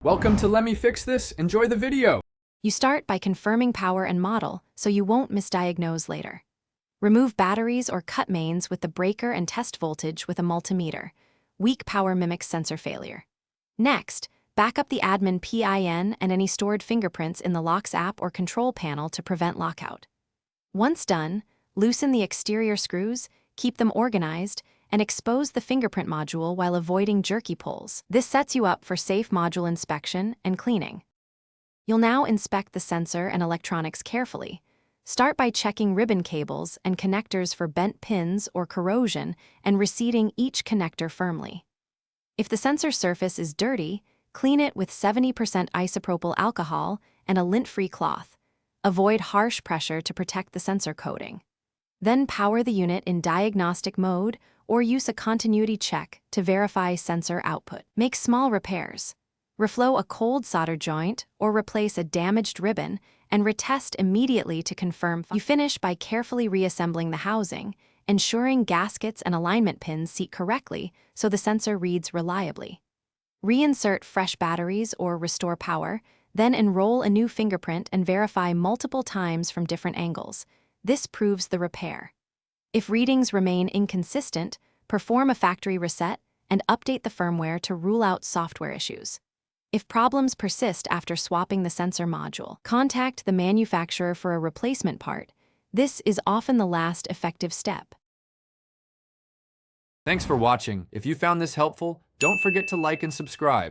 Welcome to Let Me Fix This. Enjoy the video. You start by confirming power and model so you won't misdiagnose later. Remove batteries or cut mains with the breaker and test voltage with a multimeter. Weak power mimics sensor failure. Next, back up the admin PIN and any stored fingerprints in the locks app or control panel to prevent lockout. Once done, loosen the exterior screws, keep them organized, and expose the fingerprint module while avoiding jerky pulls. This sets you up for safe module inspection and cleaning. You'll now inspect the sensor and electronics carefully. Start by checking ribbon cables and connectors for bent pins or corrosion and reseating each connector firmly. If the sensor surface is dirty, clean it with 70% isopropyl alcohol and a lint-free cloth. Avoid harsh pressure to protect the sensor coating. Then power the unit in diagnostic mode or use a continuity check to verify sensor output. Make small repairs. Reflow a cold solder joint or replace a damaged ribbon and retest immediately to confirm. You finish by carefully reassembling the housing, ensuring gaskets and alignment pins seat correctly so the sensor reads reliably. Reinsert fresh batteries or restore power, then enroll a new fingerprint and verify multiple times from different angles. This proves the repair. If readings remain inconsistent, perform a factory reset and update the firmware to rule out software issues. If problems persist after swapping the sensor module, contact the manufacturer for a replacement part. This is often the last effective step. Thanks for watching. If you found this helpful, don't forget to like and subscribe.